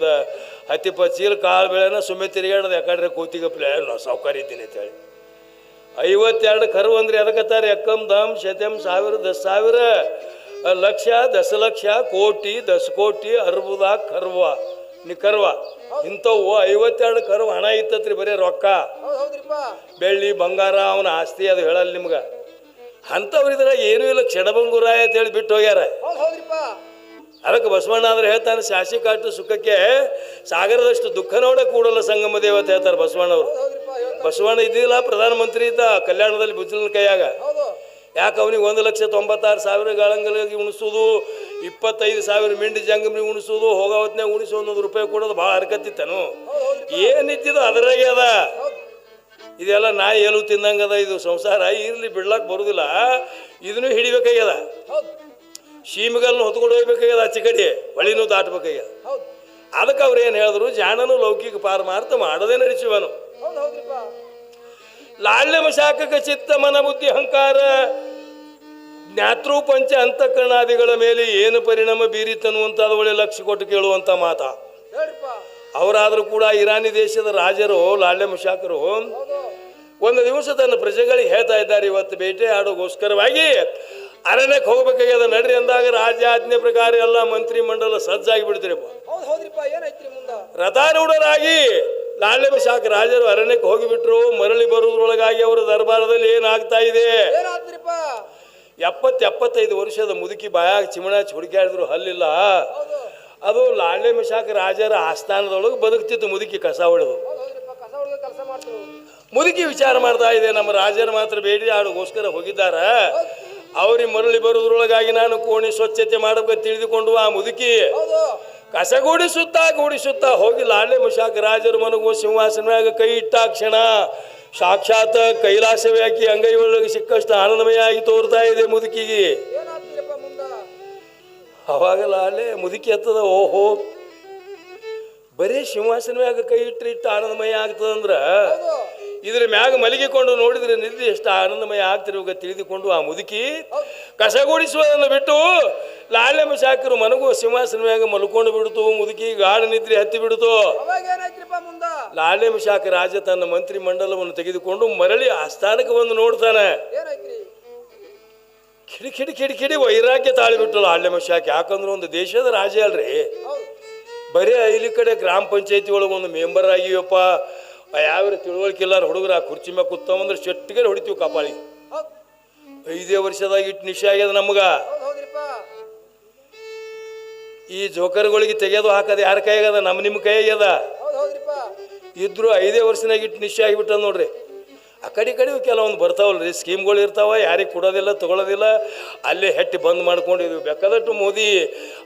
ಒಂದು ಹತ್ತಿ ಚೀಲ ಕಾಳು ಬೆಳೆನ ಸುಮ್ಮನೆ ತಿರುಗಾಡೋದು ಯಾಕಂದ್ರೆ ಕೂತಿಗಪ್ಲೆ ನಾವು ಸಾವುಕಾರ ಇದ್ದೀನಿ ಅಂತೇಳಿ 52 ಕರು ಅಂದ್ರೆ ಎದಕತ್ತಾರೆ ಎಕ್ಕಂ ದಮ್ ಶತಂ ಸಾವಿರ 10,000 ಲಕ್ಷ 10 ಲಕ್ಷ ಕೋಟಿ 10 ಕೋಟಿ ಅರ್ಬುದ ಕರ್ವ ನಿಕರ್ವ ಇಂಥವು 52 ಕರು ಹಣ ಇತ್ತತ್ರಿ ಬರೀ ರೊಕ್ಕ ಬೆಳ್ಳಿ ಬಂಗಾರ ಅವನ ಆಸ್ತಿ ಅದು ಹೇಳಲ್ಲ ನಿಮ್ಗೆ ಅಂಥವ್ರಿದ್ರೆ ಏನೂ ಇಲ್ಲ ಕ್ಷಣಭಂಗುರಾಯ ಅಂತೇಳಿ ಬಿಟ್ಟು ಹೋಗ್ಯಾರ ಅದಕ್ಕೆ ಬಸವಣ್ಣ ಆದ್ರೆ ಹೇಳ್ತಾನೆ ಶಾಸಿ ಕಾಟು ಸುಖಕ್ಕೆ ಸಾಗರದಷ್ಟು ದುಃಖ ನೋಡ ಕೂಡಲ್ಲ ಸಂಗಮ ದೇವತೆ ಹೇಳ್ತಾರೆ ಬಸವಣ್ಣವರು ಬಸವಣ್ಣ ಇದ್ದಿಲ್ಲ ಪ್ರಧಾನಮಂತ್ರಿ ಇದ್ದ ಕಲ್ಯಾಣದಲ್ಲಿ ಬುಜ್ಜಲನ ಕೈಯಾಗ ಯಾಕೆ ಅವನಿಗೆ 1,96,000 ಗಾಳಂಗಲಿಗೆ ಉಣಿಸೋದು 25,000 ಮಿಂಡಿ ಜಂಗಮ್ರಿಗೆ ಉಣಿಸೋದು ಹೋಗೋ ಹೊತ್ನಾಗ ಉಣಿಸೋ 1 ರೂಪಾಯಿ ಕೊಡೋದು ಭಾಳ ಹರ್ಕತ್ತಿತ್ತನು ಏನಿದ್ದಿದ್ದು ಅದರಾಗೆ ಅದ ಇದೆಲ್ಲ ನಾಯಿ ಏಲು ತಿಂದಂಗದ ಇದು ಸಂಸಾರ ಇರ್ಲಿ ಬಿಡ್ಲಾಕ್ ಬರುದಿಲ್ಲ ಇದನ್ನು ಹಿಡಿಬೇಕಾಗ್ಯದ ಶೀಮಿಗಲ್ನ ಹೊತ್ಕೊಂಡು ಹೋಗ್ಬೇಕಾಗ್ಯದ ಆಚೆ ಕಡೆ ಹೊಳಿನೂ ದಾಟಬೇಕಾಗ್ಯದ ಅದಕ್ಕೆ ಅವ್ರು ಏನು ಹೇಳಿದ್ರು ಜಾಣನು ಲೌಕಿಕ ಪಾರಮಾರ್ಥ ಮಾಡದೇ ನಡೆಸುವನು ಲಾಳ್ಯಮ ಶಾಖಕ ಚಿತ್ತ ಮನ ಬುದ್ಧಿ ಅಹಂಕಾರ ಜ್ಞಾತೃ ಪಂಚ ಅಂತಃಕರಣಾದಿಗಳ ಮೇಲೆ ಏನು ಪರಿಣಾಮ ಬೀರಿತನ್ನುವಂತ ಒಳ್ಳೆ ಲಕ್ಷ್ಯ ಕೊಟ್ಟು ಕೇಳುವಂತ ಮಾತ ಅವರಾದರೂ ಕೂಡ ಇರಾನಿ ದೇಶದ ರಾಜರು ಲಾಳ್ಯಮ ಶಾಖರು ಒಂದು ದಿವಸ ತನ್ನ ಪ್ರಜೆಗಳಿಗೆ ಹೇಳ್ತಾ ಇದ್ದಾರೆ ಇವತ್ತು ಬೇಟೆ ಆಡೋಗೋಸ್ಕರವಾಗಿ ಅರಣ್ಯಕ್ಕೆ ಹೋಗ್ಬೇಕಾಗ್ಯದ ನಡ್ರಿ ಅಂದಾಗ ರಾಜ್ಯ ಆಜ್ಞೆ ಪ್ರಕಾರ ಎಲ್ಲ ಮಂತ್ರಿ ಮಂಡಲ ಸಜ್ಜಾಗಿ ಬಿಡ್ತೀರಪ್ಪ ರಥಾರೂಢರಾಗಿ ಲಾಳ್ಯಮ ಶಾಖ ರಾಜರು ಅರಣ್ಯಕ್ಕೆ ಹೋಗಿಬಿಟ್ರು ಮರಳಿ ಬರುವುದರೊಳಗಾಗಿ ಅವರ ದರ್ಬಾರದಲ್ಲಿ ಏನಾಗ್ತಾ ಇದೆ 70-75 ವರ್ಷದ ಮುದುಕಿ ಬಾಯಾಗ ಚಿಮಣಾಚಿ ಹುಡುಕಾಡಿದ್ರು ಹಲ್ಲಿಲ್ಲ ಅದು ಲಾಳ್ಯಮ ಶಾಖ ರಾಜರ ಆಸ್ಥಾನದೊಳಗೆ ಬದುಕ್ತಿತ್ತು ಮುದುಕಿ ಕಸ ಹೊಡೆದು ಮುದುಕಿ ವಿಚಾರ ಮಾಡ್ತಾ ಇದೆ ನಮ್ಮ ರಾಜರು ಮಾತ್ರ ಬೇಡಿ ಆಡೋಗೋಸ್ಕರ ಹೋಗಿದ್ದಾರ ಅವ್ರಿಗೆ ಮರಳಿ ಬರುವುದರೊಳಗಾಗಿ ನಾನು ಕೋಣೆ ಸ್ವಚ್ಛತೆ ಮಾಡಬೇಕು ತಿಳಿದುಕೊಂಡು ಆ ಮುದುಕಿ ಕಸ ಗೂಡಿಸುತ್ತಾ ಹೋಗಿ ಲಾಳ್ಯಮ ಶಾಖ ರಾಜರು ಮನಗೋ ಸಿಂಹಾಸನವಾಗ ಕೈ ಇಟ್ಟಾಕ್ಷಣ ಸಾಕ್ಷಾತ್ ಕೈಲಾಸವೇ ಹಾಕಿ ಅಂಗೈ ಒಳಗೆ ಸಿಕ್ಕಷ್ಟು ಆನಂದಮಯಾಗಿ ತೋರ್ತಾ ಇದೆ ಮುದುಕಿಗೆ ಅವಾಗ ಲಾಳೆ ಮುದುಕಿ ಹತ್ತದ ಓಹೋ ಬರೀ ಸಿಂಹಾಸನವಾಗ ಕೈ ಇಟ್ಟು ಆನಂದಮಯ ಆಗ್ತದಂದ್ರ ಇದ್ರ ಮ್ಯಾಗ ಮಲಗಿಕೊಂಡು ನೋಡಿದ್ರೆ ನಿದ್ದೆ ಎಷ್ಟು ಆನಂದಮಯ ಆಗ್ತಿರುವಾಗ ತಿಳಿದುಕೊಂಡು ಆ ಮುದುಕಿ ಕಸಗೂಡಿಸುವುದನ್ನು ಬಿಟ್ಟು ಲಾಳ್ಯಮ ಶಾಖರು ಮನಗು ಸಿಂಹಾಸನ ಮ್ಯಾಗ ಮಲ್ಕೊಂಡು ಬಿಡ್ತು ಮುದುಕಿ ಗಾಢ ನಿದ್ರೆ ಹತ್ತಿ ಬಿಡ್ತು ಲಾಳ್ಯಮ ಶಾಖ ರಾಜ ತನ್ನ ಮಂತ್ರಿ ಮಂಡಲವನ್ನು ತೆಗೆದುಕೊಂಡು ಮರಳಿ ಆಸ್ಥಾನಕ್ಕೆ ಬಂದು ನೋಡ್ತಾನೆ ಕಿಡಿ ವೈರಾಗ್ಯ ತಾಳಿಬಿಟ್ಟು ಲಾಳ್ಯಮ ಶಾಖ ಯಾಕಂದ್ರೆ ಒಂದು ದೇಶದ ರಾಜ ಅಲ್ರಿ ಬರೀ ಇಲ್ಲಿ ಕಡೆ ಗ್ರಾಮ ಪಂಚಾಯತಿ ಒಳಗೆ ಒಂದು ಮೆಂಬರ್ ಆಗಿವಪ್ಪ ಯಾವ ತಿಳುವಳಿಕಿಲ್ಲಾರ ಹುಡುಗರು ಆ ಕುರ್ಚಿ ಮ್ಯಾಗ ಕೂತಾವಂದ್ರೆ ಚೆಟ್ಟಿಗೆ ಹೊಡಿತೀವಿ ಕಾಪಾಳಿ 5 ವರ್ಷದಾಗ ಇಟ್ಟು ನಿಶೆ ಆಗ್ಯದ ನಮ್ಗ ಈ ಜೋಕರ್ಗಳಿಗೆ ತೆಗೆದು ಹಾಕದ ಯಾರ ಕೈಯಾಗದ ನಿಮ್ಮ ಕೈ ಆಗ್ಯದ ಇದ್ರು 5 ವರ್ಷನಾಗ ಇಟ್ಟು ನಿಶೆ ಆಗಿಬಿಟ್ಟದ ನೋಡ್ರಿ ಆ ಕಡೆ ಕೆಲವೊಂದು ಬರ್ತಾವಲ್ರಿ ಸ್ಕೀಮ್ಗಳು ಇರ್ತಾವ ಯಾರಿಗೆ ಕೊಡೋದಿಲ್ಲ ತಗೊಳ್ಳೋದಿಲ್ಲ ಅಲ್ಲೇ ಹೆಟ್ಟಿ ಬಂದ್ ಮಾಡ್ಕೊಂಡು ಇದು ಬೇಕಾದಟ್ಟು ಮೋದಿ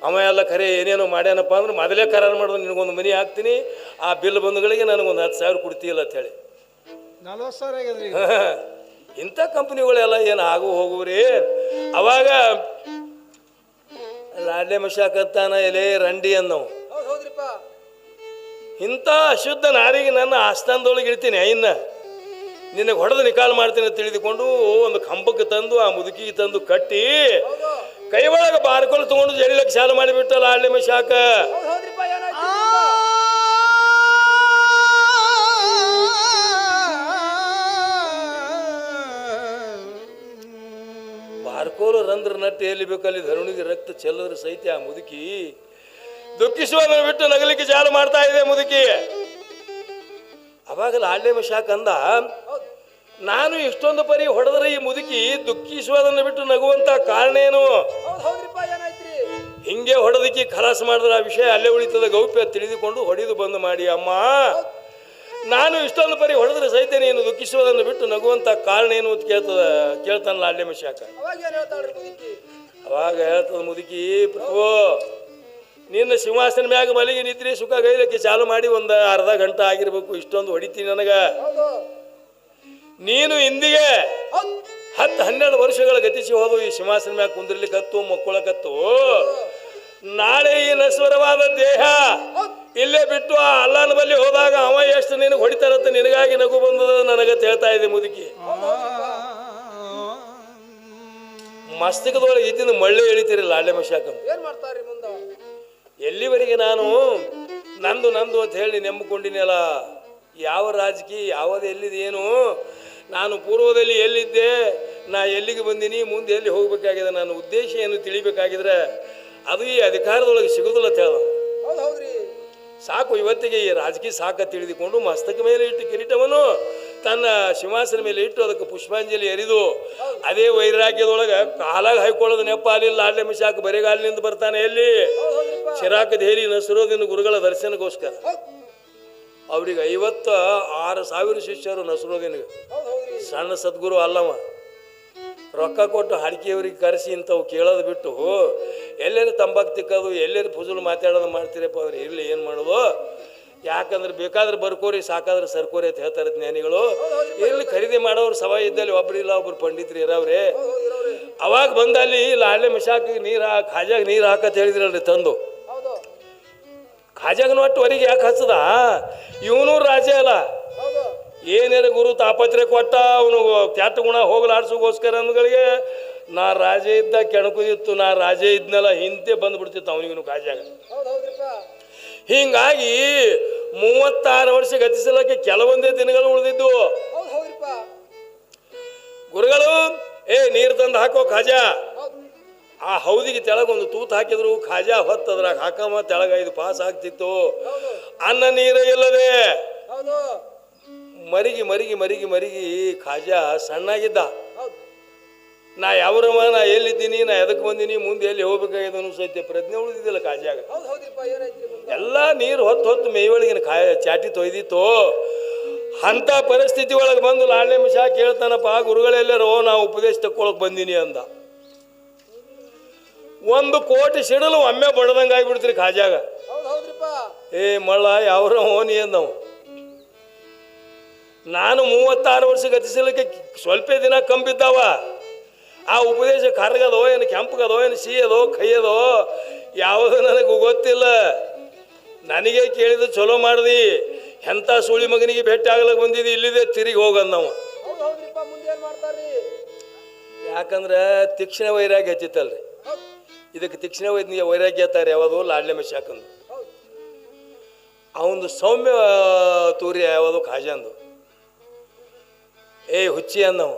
ಅವ ಎಲ್ಲ ಖರೆ ಏನೇನೋ ಮಾಡ್ಯಾನಪ್ಪ ಅಂದ್ರೆ ಮೊದಲೇ ಕರಾರು ಮಾಡಿದ್ರೆ ನಿನಗೊಂದು ಮನೆ ಹಾಕ್ತೀನಿ ಆ ಬಿಲ್ ಬಂಧುಗಳಿಗೆ ನನಗೊಂದು 10,000 ಕೊಡ್ತೀಯಲ್ಲ ಅಂತೇಳಿ 40,000 ಇಂಥ ಕಂಪ್ನಿಗಳೆಲ್ಲ ಏನು ಆಗು ಹೋಗುವ್ರಿ ಅವಾಗ ಲಾಡ್ಲೆ ಮಶಾಕತ್ತಾನ ಎಲೆ ರಂಡಿ ಅನ್ನವು ಇಂಥ ಅಶುದ್ಧ ನಾರಿಗೆ ನನ್ನ ಆಸ್ಥಾನದೊಳಗೆ ಇಡ್ತೀನಿ ಇನ್ನ ನಿನಗೆ ಹೊಡೆದು ನಿಕಾಲ್ ಮಾಡ್ತೀನಿ ಅಂತ ತಿಳಿದುಕೊಂಡು ಒಂದು ಕಂಬಕ್ಕೆ ತಂದು ಆ ಮುದುಕಿಗೆ ತಂದು ಕಟ್ಟಿ ಕೈ ಒಳಗೆ ಬಾರ್ಕೊಲ್ ತಗೊಂಡು ಜಡಿಲಕ್ಕೆ ಸಾಲು ಮಾಡಿಬಿಟ್ಟಲ್ಲ ಲಾಡ್ಲೆ ಶಾಖ ಬಾರ್ಕೋಲು ರಂಧ್ರ ನಟ್ಟಿ ಎಲ್ಲಿ ಬೇಕಲ್ಲಿ ಧರುಣಿಗೆ ರಕ್ತ ಚೆಲ್ಲದ್ರ ಸಹಿತ ಆ ಮುದುಕಿ ದುಃಖಿಸುವುದನ್ನು ಬಿಟ್ಟು ನಗಲಿಕ್ಕೆ ಚಾಲು ಮಾಡ್ತಾ ಇದೆ ಮುದುಕಿ. ಅವಾಗ ಲಾಡ್ಲೆ ಶಾಖ ಅಂದ, ನಾನು ಇಷ್ಟೊಂದು ಪರಿ ಹೊಡೆದ್ರೆ ಈ ಮುದುಕಿ ದುಃಖಿಸುವುದನ್ನು ಬಿಟ್ಟು ನಗುವಂತ ಕಾರಣ ಏನು? ಹಿಂಗೆ ಹೊಡೆದಕ್ಕೆ ಖಲಾಸ ಮಾಡಿದ್ರೆ ಆ ವಿಷಯ ಅಲ್ಲೇ ಉಳಿತದ ಗೌಪ್ಯ ತಿಳಿದುಕೊಂಡು ಹೊಡೆದು ಬಂದು ಮಾಡಿ, ಅಮ್ಮ ನಾನು ಇಷ್ಟೊಂದು ಪರಿ ಹೊಡೆದ್ರೆ ಸಹಿತ ನೀನು ದುಃಖಿಸುವುದನ್ನು ಬಿಟ್ಟು ನಗುವಂತ ಕಾರಣ ಏನು ಅಂತ ಕೇಳ್ತಾನ ಲಾಡ್ಲೆ ಶಾಖ. ಅವಾಗ ಹೇಳ್ತದ ಮುದುಕಿ, ಪ್ರಭು ನಿನ್ನ ಸಿಂಹಾಸನ ಮ್ಯಾಗ ಮಲಗಿ ನಿದ್ರಿ ಸುಖ ಗೈಲಕ್ಕೆ ಚಾಲು ಮಾಡಿ ಒಂದು ಅರ್ಧ ಗಂಟೆ ಆಗಿರ್ಬೇಕು, ಇಷ್ಟೊಂದು ಹೊಡಿತೀನಿ ನನಗ. ನೀನು ಇಂದಿಗೆ 10-12 ವರ್ಷಗಳ ಗತಿಸಿ ಹೋದು ಈ ಸಿಂಹಾಸನ ಮ್ಯಾಗ ಕುಂದಿರ್ಲಿಕ್ಕತ್ತು ಮಕ್ಕಳಕತ್ತು. ನಾಳೆ ಈ ನಶ್ವರವಾದ ದೇಹ ಇಲ್ಲೇ ಬಿಟ್ಟು ಆ ಅಲ್ಲಾನ ಬಲ್ಲಿ ಹೋದಾಗ ಅವ ಎಷ್ಟು ನಿನಗೆ ಹೊಡಿತಾರಂತ ನಿನಗಾಗಿ ನಗು ಬಂದದ ನನಗೆ ಹೇಳ್ತಾ ಇದೆ ಮುದುಕಿ. ಮಸ್ತಕದೊಳಗೆ ಇದ್ದಿಂದ ಮಳ್ಳೆ ಎಳಿತೀರಿ ಲಾಡ್ಲೆ ಶಾಖ. ಎಲ್ಲಿವರೆಗೆ ನಾನು ನನ್ನ ನಂದು ನಂದು ಅಂತ ಹೇಳಿ ನೆಮ್ಮಕೊಂಡಿನಲ್ಲ. ಯಾವ ರಾಜಕೀಯ ಯಾವುದೇ ಎಲ್ಲಿದೇನು, ನಾನು ಪೂರ್ವದಲ್ಲಿ ಎಲ್ಲಿದ್ದೆ, ನಾ ಎಲ್ಲಿಗೆ ಬಂದೀನಿ, ಮುಂದೆ ಎಲ್ಲಿ ಹೋಗ್ಬೇಕಾಗಿದೆ, ನನ್ನ ಉದ್ದೇಶ ಏನು ತಿಳಿಬೇಕಾಗಿದ್ರೆ ಅದು ಈ ಅಧಿಕಾರದೊಳಗೆ ಸಿಗೋದಿಲ್ಲ ಅಂತ ಹೇಳ. ಸಾಕು, ಇವತ್ತಿಗೆ ಈ ರಾಜಕೀಯ ಸಾಕ ತಿಳಿದುಕೊಂಡು ಮಸ್ತಕ ಮೇಲೆ ಇಟ್ಟು ಕಿರೀಟವನ್ನು ತನ್ನ ಸಿಂಹಾಸನ ಮೇಲೆ ಇಟ್ಟು ಅದಕ್ಕೆ ಪುಷ್ಪಾಂಜಲಿ ಎರಿದು ಅದೇ ವೈರಾಗ್ಯದೊಳಗೆ ಕಾಲಾಗ ಹಾಯ್ಕೊಳ್ಳೋದು ನೆಪ ಅಲ್ಲಿಲ್ಲ. ಲಾಡ್ಲೆ ಮಿಶಾಕ್ ಬರೆಗಾಲಿನಿಂದ ಬರ್ತಾನೆ ಎಲ್ಲಿ, ಚಿರಾಕ ದೇರಿ ನಸರುದ್ದೀನ್ ಗುರುಗಳ ದರ್ಶನಕ್ಕೋಸ್ಕರ. ಅವ್ರಿಗೆ 56,000 ಶಿಷ್ಯರು ನಸರುದ್ದೀನ್ಗೆ. ಸಣ್ಣ ಸದ್ಗುರು ಅಲ್ಲವ. ರೊಕ್ಕ ಕೊಟ್ಟು ಹಾಡಿಕೆಯವ್ರಿಗೆ ಕರೆಸಿ ಇಂಥವು ಕೇಳೋದು ಬಿಟ್ಟು ಎಲ್ಲೇನು ತಂಬಾಕು ತಿಕ್ಕೋದು, ಎಲ್ಲೇನು ಫುಜುಲ್ ಮಾತಾಡೋದು ಮಾಡ್ತೀರಪ್ಪ ಅವ್ರು. ಇರಲಿ, ಏನು ಮಾಡೋದು, ಯಾಕಂದ್ರೆ ಬೇಕಾದ್ರೆ ಬರ್ಕೋರಿ, ಸಾಕಾದ್ರೆ ಸರ್ಕೋರಿ ಅಂತ ಹೇಳ್ತಾರೆ ಜ್ಞಾನಿಗಳು. ಇಲ್ಲಿ ಖರೀದಿ ಮಾಡೋರು ಸಭಾ ಇದ್ದಲ್ಲಿ ಒಬ್ರಿಲ್ಲ, ಒಬ್ರು ಪಂಡಿತರು ಇರೋವ್ರೆ. ಅವಾಗ ಬಂದಲ್ಲಿ ಲಾಡ್ಲೆ ಮಿಶಾಕಿಗೆ ನೀರು ಖಾಜಾಗ ನೀರು ಹಾಕತ್ ಹೇಳಿದ್ರಲ್ರಿ ತಂದು. ಖಾಜಾಗನ ಒಟ್ಟು ಹೊರಗೆ ಯಾಕೆ ಹಚ್ಚದ, ಇವನು ರಾಜ ಅಲ್ಲ. ಏನೇನು ಗುರು ತಾಪತ್ರೆ ಕೊಟ್ಟ ಅವನು ಕ್ಯಾಟ ಗುಣ ಹೋಗಲಾಡ್ಸೋಗೋಸ್ಕರ ಅಂದ್ಗಳಿಗೆ ನಾ ರಾಜ ಇದ್ದ ಕೆಣಕುದಿತ್ತು, ನಾ ರಾಜ ಇದ್ನಲ್ಲ ಹಿಂದೆ ಬಂದ್ಬಿಡ್ತಿತ್ತು ಅವನಿಗೂ ಖಾಜಾಗ. ಹಿಂಗಾಗಿ 36 ವರ್ಷ ಗತಿಸಲಕ್ಕೆ ಕೆಲವೊಂದೇ ದಿನಗಳು ಉಳಿದಿದ್ದು. ಗುರುಗಳು ನೀರು ತಂದು ಹಾಕೋ ಖಾಜಾ, ಆ ಹೌದಿಗೆ ತೆಳಗೊಂದು ತೂತು ಹಾಕಿದ್ರು ಖಾಜಾ ಹೊತ್ತದ್ರಾಗ ಹಾಕಮ್ಮ ತೆಳಗ 5 ಪಾಸ್ ಆಗ್ತಿತ್ತು. ಅನ್ನ ನೀರು ಇಲ್ಲದೆ ಮರಿಗಿ ಮರಿಗಿ ಮರಿಗಿ ಮರಿಗಿ ಖಾಜಾ ಸಣ್ಣಾಗಿದ್ದ. ನಾ ಯಾವ್ರವ, ನಾ ಎಲ್ಲಿದ್ದೀನಿ, ನಾ ಎದಕ್ಕೆ ಬಂದೀನಿ, ಮುಂದೆ ಎಲ್ಲಿ ಹೋಗ್ಬೇಕಾಗಿದೆ ಅನ್ನೋ ಸಹಿತ ಪ್ರಜ್ಞೆ ಉಳಿದಿದ್ದಿಲ್ಲ ಖಾಜಾಗ. ಎಲ್ಲ ನೀರು ಹೊತ್ತು ಹೊತ್ತು ಮೇಯೊಳಗಿನ ಚಾಟಿ ತೊಯ್ದಿತ್ತು. ಅಂಥ ಪರಿಸ್ಥಿತಿ ಒಳಗೆ ಬಂದು ಲಾಡ್ಲೆ ಮಿಶಾ ಕೇಳ್ತಾನಪ್ಪ, ಗುರುಗಳೆಲ್ಲರೂ ನಾ ಉಪದೇಶ ತಕ್ಕೊಳಕ್ ಬಂದೀನಿ ಅಂದ. 1 ಕೋಟಿ ಸಿಡಲು ಒಮ್ಮೆ ಬಡದಂಗೆ ಆಗಿಬಿಡ್ತೀರಿ ಖಾಜಾಗ. ಮಳ್ಳ ಯಾವ್ರ ಹೋನಿ ಅಂದವು. ನಾನು 36 ವರ್ಷ ಗತಿಸಲಿಕ್ಕೆ ಸ್ವಲ್ಪ ದಿನ ಕಂಬಿದ್ದಾವ. ಆ ಉಪದೇಶ ಕರ್ಗದೋ ಏನು ಕೆಂಪಗದೋ ಏನು ಸಿಹಿಯದೋ ಕೈಯದೋ ಯಾವುದೋ ನನಗೆ ಗೊತ್ತಿಲ್ಲ. ನನಗೆ ಕೇಳಿದ ಚಲೋ ಮಾಡ್ದಿ, ಎಂಥ ಸುಳಿ ಮಗನಿಗೆ ಭೇಟಿ ಆಗ್ಲಕ್ಕೆ ಬಂದಿದ್ದು, ಇಲ್ಲಿದೆ ತಿರುಗಿ ಹೋಗಂದ ನಾವು. ಯಾಕಂದ್ರೆ ತೀಕ್ಷ್ಣ ವೈರಾಗ್ಯ ಹಚ್ಚಿತ್ತಲ್ರಿ. ಇದಕ್ಕೆ ತೀಕ್ಷ್ಣ ವೈರಾಗ್ಯ ಹೇಳ್ತಾರೆ ಯಾವುದು, ಲಾಡ್ಲೆ ಮಿಶಾಕಂದು. ಅವಂದು ಸೌಮ್ಯ ತೂರ್ಯ ಯಾವುದು ಖಾಜಂದು. ಹುಚ್ಚಿ ಅಂದವು.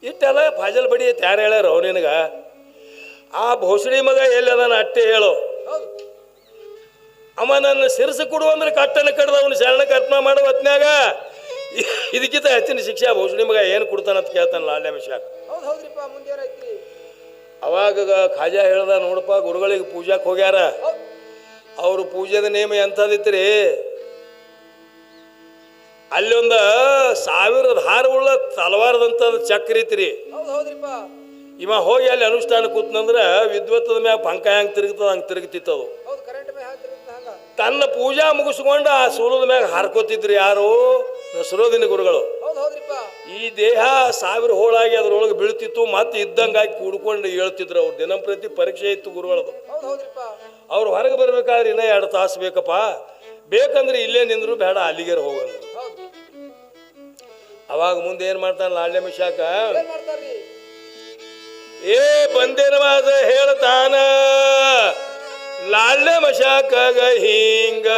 ಇಟ್ಟೆಲ್ಲ ಫಾಜಲ್ ಬಡಿ ಯಾರು ಹೇಳ್ಯಾರ ನಿನಗ, ಆ ಭೋಸಡಿ ಮಗ ಎಲ್ಲದಾನ ಅಟ್ಟೆ ಹೇಳು. ಅವ ನನ್ನ ಸಿರಸು ಕೊಡು ಅಂದ್ರೆ ಕಟ್ಟನ ಕಡ್ದ ಅವನು ಶರಣ ಕರ್ಮ ಮಾಡೋ ಹೊತ್ನ್ಯಾಗ ಇದಕ್ಕಿಂತ ಹೆಚ್ಚಿನ ಶಿಕ್ಷೆ ಭೋಸಡಿ ಮಗ ಏನು ಕೊಡ್ತಾನಂತ ಕೇಳ್ತಾನ ಲಾಡ್ಲೆ ಮಿಶಾಕ್. ಅವಾಗ ಖಾಜಾ ಹೇಳ್ದ, ನೋಡಪ್ಪ ಗುರುಗಳಿಗೆ ಪೂಜಾಕ್ಕೆ ಹೋಗ್ಯಾರ, ಅವರು ಪೂಜೆದ ನೇಮ ಎಂಥದಿತ್ರಿ, ಅಲ್ಲೊಂದು 1000 ಹಾರವುಳ್ಳ ತಲವಾರದಂಥದ್ದು ಚಕ್ರ ಐತ್ರಿ. ಇವ ಹೋಗಿ ಅಲ್ಲಿ ಅನುಷ್ಠಾನ ಕೂತ್ನಂದ್ರೆ ವಿದ್ವತ್ತದ ಮ್ಯಾಗ ಪಂಕ ಹೆಂಗೆ ತಿರುಗ್ತದ ಹಂಗೆ ತಿರುಗ್ತಿತ್ತದು. ತನ್ನ ಪೂಜಾ ಮುಗಿಸ್ಕೊಂಡು ಆ ಸೂಲದ ಮ್ಯಾಗ ಹಾರ್ಕೋತಿದ್ರಿ ಯಾರು, ನಸರುದ್ದೀನ್ ಗುರುಗಳು. ಈ ದೇಹ 1000 ಹೋಳಾಗಿ ಅದ್ರೊಳಗೆ ಬೀಳ್ತಿತ್ತು, ಮತ್ತೆ ಇದ್ದಂಗಾಗಿ ಕೂಡ್ಕೊಂಡು ಹೇಳ್ತಿದ್ರು. ಅವ್ರು ದಿನಂಪ್ರತಿ ಪರೀಕ್ಷೆ ಇತ್ತು ಗುರುಗಳದು. ಅವ್ರು ಹೊರಗೆ ಬರ್ಬೇಕಾದ್ರೆ ಇನ್ನೂ 2 ತಾಸು ಬೇಕಪ್ಪ, ಬೇಕಂದ್ರೆ ಇಲ್ಲೇ ನಿಂದ್ರು, ಬೇಡ ಅಲ್ಲಿಗೆ ಹೋಗಂದ್ರು. ಅವಾಗ ಮುಂದೆ ಏನ್ ಮಾಡ್ತಾನ ಲಾಡ್ಲೆ ಮಿಶಾಕ, ಬಂದೇನವಾದ ಹೇಳ್ತಾನ ಲಾಡ್ಲೆ ಮಿಶಾಕಾಗ ಹಿಂಗ,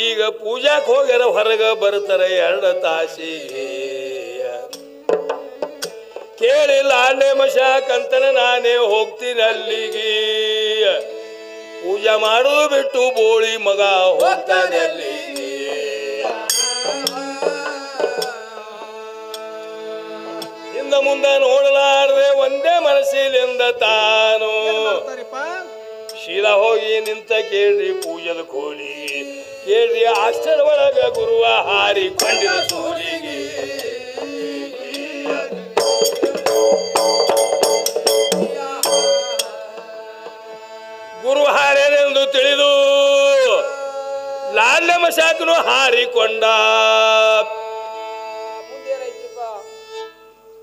ಈಗ ಪೂಜಾಕ್ ಹೋಗ್ಯಾರ, ಹೊರಗ ಬರ್ತಾರೆ 2 ತಾಸಿಗೆ. ಕೇಳಿ ಲಾಡ್ಲೆ ಮಿಶಾಕ್ ಅಂತನ ನಾನೇ ಹೋಗ್ತೀನಿ ಅಲ್ಲಿಗೆ, ಪೂಜಾ ಮಾಡೋದು ಬಿಟ್ಟು ಬೋಳಿ ಮಗ ಹೋಗ್ತಾನೆ ಅಲ್ಲಿಗೆ. ಹಿಂದ ಮುಂದೆ ನೋಡಲಾರದೆ ಒಂದೇ ಮನಸ್ಸಿಲಿಂದ ತಾನು ಶೀಲ ಹೋಗಿ ನಿಂತ ಕೇಳ್ರಿ ಪೂಜದ ಕೋಳಿ, ಕೇಳ್ರಿ ಆಶ್ಚರ್ಯ ಒಳಗ ಗುರುವ ಹಾರಿಕೊಂಡಿದ ಸೂಲಿಗೆ. ಗುರು ಹಾರೇನೆಂದು ತಿಳಿದು ಲಾಡ್ಲೆ ಮಿಶಾಕನು ಹಾರಿಕೊಂಡ.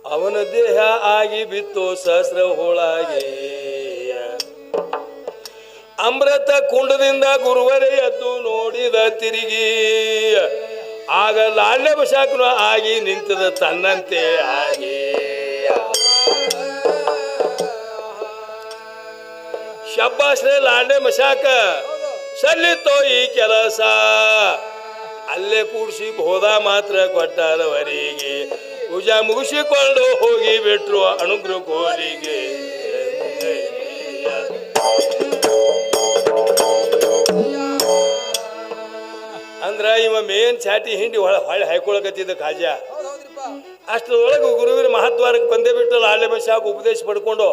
ಅವನ ದೇಹ ಆಗಿ ಬಿತ್ತು ಸಹಸ್ರ ಹೋಳಾಗೆ. ಅಮೃತ ಕುಂಡದಿಂದ ಗುರುವರೇ ಎದ್ದು ನೋಡಿದ ತಿರುಗಿ, ಆಗ ಲಾಡ್ಲೆ ಮಿಶಾಕನು ಆಗಿ ನಿಂತದ ತನ್ನಂತೆ ಆಗಿ. ಶಬ್ಬಾಶ್ರೇ ಲಾಂಡೆ ಮಶಾಕ ಸಲ್ಲಿತೋ ಈ ಕೆಲಸ ಅಲ್ಲೇ ಕೂಡಿಸಿ ಹೋದ ಮಾತ್ರ ಕೊಟ್ಟಾರವರಿಗೆ ಪೂಜಾ ಮುಗಿಸಿಕೊಂಡು ಹೋಗಿ ಬಿಟ್ರು ಅನುಗ್ರಹ ಕೋಲಿಗೆ ಅಂದ್ರ ಇವ ಮೇನ್ ಚಾಟಿ ಹಿಂಡಿ ಹೊಳೆ ಹಾಯ್ಕೊಳಕತ್ತಿದ್ದ ಕಾಜ ಅಷ್ಟರೊಳಗೆ ಗುರುವಿನ ಮಹದ್ವಾರಕ್ಕೆ ಬಂದೇ ಬಿಟ್ಟಲ್ಲ ಆಳೆ ಮಶಾಕ ಉಪದೇಶ ಪಡ್ಕೊಂಡು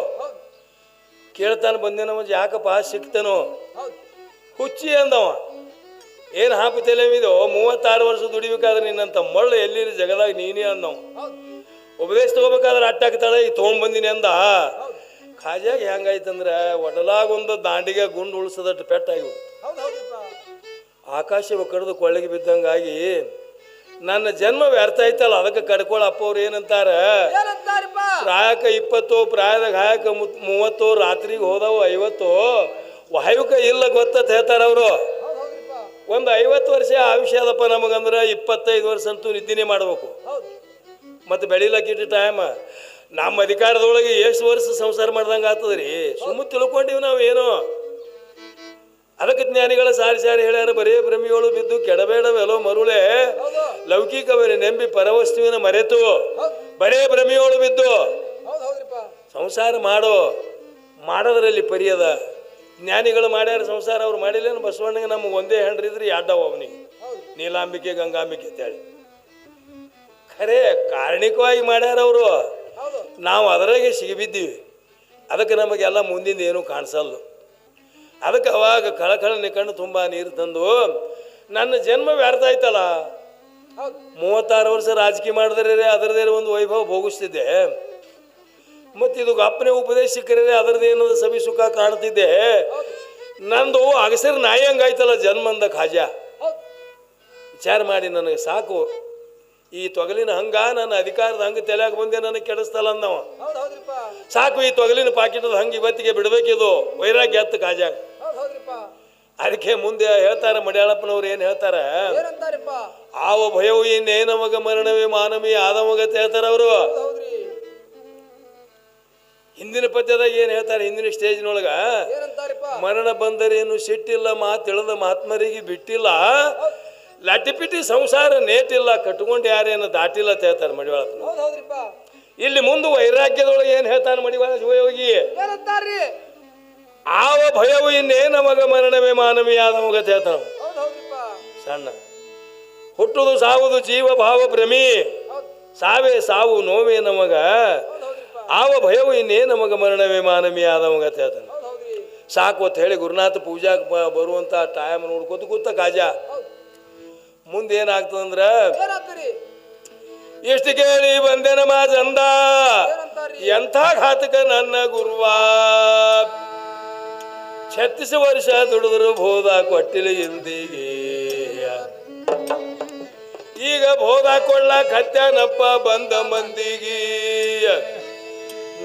ಕೇಳ್ತಾನೆ ಬಂದೇನವ ಯಾಕಪ್ಪ ಸಿಕ್ತನೋ ಹುಚ್ಚಿ ಅಂದವ ಏನು ಹಾಪು ತಲೆವಿದೋ 36 ವರ್ಷ ದುಡಿಬೇಕಾದ್ರೆ ನಿನ್ನಂತ ಮಳ್ಳು ಎಲ್ಲಿ ಜಗದಾಗ ನೀನೇ ಅಂದವ ಉಪದೇಶ ತಗೋಬೇಕಾದ್ರೆ ಅಟ್ಟಾಕ್ತಾಳೆ ಈಗ ತೊಗೊಂಡ್ಬಂದಿನಿ ಅಂದ ಖಾಜಾಗ ಹೆಂಗಾಯ್ತಂದ್ರೆ ಒಡಲಾಗೊಂದು ದಾಂಡಿಗೆ ಗುಂಡು ಉಳಿಸದಟ್ಟು ಪೆಟ್ಟಾಗಿ ಆಕಾಶ ಕಡ್ದು ಕೊಳ್ಳಿಗೆ ಬಿದ್ದಂಗಾಗಿ ನನ್ನ ಜನ್ಮ ವ್ಯರ್ಥ ಐತಲ್ಲ ಅದಕ್ಕೆ ಕಡ್ಕೊಳ್ಳ ಅಪ್ಪ ಅವ್ರು ಏನಂತಾರ ಪ್ರಾಯಕ 20 ಪ್ರಾಯದಾಗ ಹಾಯಕ 30 ರಾತ್ರಿಗೆ ಹೋದವು 50 ವಾಯುಕ ಇಲ್ಲ ಗೊತ್ತ ಹೇಳ್ತಾರ ಅವರು ಒಂದು 50 ವರ್ಷ ಆಯುಷ್ಯ ಅದಪ್ಪ ನಮಗಂದ್ರೆ 25 ವರ್ಷ ಅಂತೂ ನಿದ್ದಿನೇ ಮಾಡ್ಬೇಕು ಮತ್ತೆ ಬೆಳಿಲಕ್ಕಿಟ್ಟು ಟೈಮ್ ನಮ್ಮ ಅಧಿಕಾರದೊಳಗೆ ಎಷ್ಟು ವರ್ಷ ಸಂಸಾರ ಮಾಡ್ದಂಗೆ ಆಗ್ತದ್ರಿ ಸುಮ್ಮ ತಿಳ್ಕೊಂಡಿವಿ ನಾವು ಏನು ಅದಕ್ಕೆ ಜ್ಞಾನಿಗಳ ಸಾರಿ ಹೇಳ್ಯಾರ ಬರೇ ಭ್ರಮಿಯೋಳು ಬಿದ್ದು ಕೆಡಬೇಡವೆಲೋ ಮರುಳೆ ಲೌಕಿಕವೇ ನೆಂಬಿ ಪರವಸ್ತುವಿನ ಮರೆತು ಬರೇ ಭ್ರಮಿಯೋಳು ಬಿದ್ದು ಸಂಸಾರ ಮಾಡೋದ್ರಲ್ಲಿ ಪರಿಯದ ಜ್ಞಾನಿಗಳು ಮಾಡ್ಯಾರ ಸಂಸಾರ ಅವ್ರು ಮಾಡಿಲ್ಲೇನು ಬಸವಣ್ಣಗೆ ನಮ್ಗೆ ಒಂದೇ ಹೆಂಡ್ರಿದ್ರಿ ಅಡ್ಡವ ಅವನಿಗೆ ನೀಲಾಂಬಿಕೆ ಗಂಗಾಂಬಿಕೆ ಅಂತೇಳಿ ಖರೆ ಕಾರಣಿಕವಾಗಿ ಮಾಡ್ಯಾರ ಅವರು ನಾವು ಅದರಾಗೆ ಸಿಗಿಬಿದ್ದೀವಿ ಅದಕ್ಕೆ ನಮಗೆಲ್ಲ ಮುಂದಿಂದ ಏನೂ ಕಾಣಿಸಲ್ಲ ಅದಕ್ಕೆ ಅವಾಗ ಕಳಕಳ ನಿಕಂಡು ತುಂಬ ನೀರು ತಂದು ನನ್ನ ಜನ್ಮ ವ್ಯರ್ಥ ಆಯ್ತಲ್ಲ 36 ವರ್ಷ ರಾಜಕೀಯ ಮಾಡಿದ್ರೆ ಅದರದೇ ಒಂದು ವೈಭವ ಭೋಗಿಸ್ತಿದ್ದೆ ಮತ್ತಿದು ಅಪ್ಪನೇ ಉಪದೇಶ ಸಿಕ್ಕರೆ ಅದರದ್ದೇನು ಸವಿ ಸುಖ ಕಾಣ್ತಿದ್ದೆ ನಂದು ಅಗಸರ ನಾಯಿ ಹಂಗಾಯ್ತಲ್ಲ ಜನ್ಮಂದ ಖಾಜಾ ವಿಚಾರ ಮಾಡಿ ನನಗೆ ಸಾಕು ಈ ತೊಗಲಿನ ಹಂಗ ನನ್ನ ಅಧಿಕಾರದ ಹಂಗ ತಲೆಯಾಗ ಬಂದೆ ನನಗೆ ಕೆಡಿಸ್ತಲ್ಲ ಅಂದವ ಸಾಕು ಈ ತೊಗಲಿನ ಪಾಕಿಟದ ಹಂಗೆ ಇವತ್ತಿಗೆ ಬಿಡ್ಬೇಕಿದು ವೈರಾಗ್ಯ ಎತ್ತು ಖಾಜಾಗ ಅದಕ್ಕೆ ಮುಂದೆ ಹೇಳ್ತಾರ ಮಡ್ಯಾಳಪ್ಪನವ್ರು ಏನ್ ಹೇಳ್ತಾರ ಆವ ಭಯವು ಇನ್ನೇನಮಗ ಮರಣವೇ ಮಾನವೀಯ ಆದಮಗ ಹೇಳ್ತಾರ ಅವರು ಹಿಂದಿನ ಪದ್ಯದಾಗ ಏನ್ ಹೇಳ್ತಾರೆ ಹಿಂದಿನ ಸ್ಟೇಜ್ನೊಳಗ ಮರಣ ಬಂದರೇನು ಸಿಟ್ಟಿಲ್ಲ ಮಾತಿಳದ ಮಹಾತ್ಮರಿಗೆ ಬಿಟ್ಟಿಲ್ಲ ಲಟಿಪಿಟಿ ಸಂಸಾರ ನೇಟಿಲ್ಲ ಕಟ್ಕೊಂಡು ಯಾರೇನು ದಾಟಿಲ್ಲ ಅಂತ ಹೇಳ್ತಾರೆ ಮಡಿವಾಳಪ್ಪ ಇಲ್ಲಿ ಮುಂದೆ ವೈರಾಗ್ಯದೊಳಗೆ ಏನ್ ಹೇಳ್ತಾನೆ ಮಡಿವಾಳ ಶಿವಯೋಗಿ ಆವ ಭಯವು ಇನ್ನೇನಮಗ ಮರಣವೇ ಮಾನವೀಯ ಆದಮಗ ಹೇಳ್ತಾನ ಸಣ್ಣ ಹುಟ್ಟುದು ಸಾವುದು ಜೀವ ಭಾವ ಭ್ರಮಿ ಸಾವೇ ಸಾವು ನೋವೇ ನಮಗ ಆವ ಭಯವು ಇನ್ನೇನಮಗ ಮರಣವೇ ಮಾನವೀಯ ಆದಮಗ ಹೇಳ್ತಾನೆ ಸಾಕು ಅಂತ ಹೇಳಿ ಗುರುನಾಥ ಪೂಜಾಕ್ ಬರುವಂತ ಟೈಮ್ ನೋಡ್ಕೊತ ಕೂತ ಕಾಜಾ ಮುಂದೆ ಏನಾಗ್ತದಂದ್ರ ಎಷ್ಟು ಕೇಳಿ ಬಂದೆನ ಮಾಜಂದ ಎಂಥ ಘಾತಕ ನನ್ನ ಗುರುವ 36 ವರ್ಷ ದುಡಿದ್ರು ಬೋಧ ಕೊಟ್ಟಿಲ್ಲ ಇಂದಿಗೆ ಈಗ ಬೋಧ ಕೊಳ್ಳಾಕ ಹತ್ಯಾನಪ್ಪ ಬಂದ ಮಂದಿಗೆ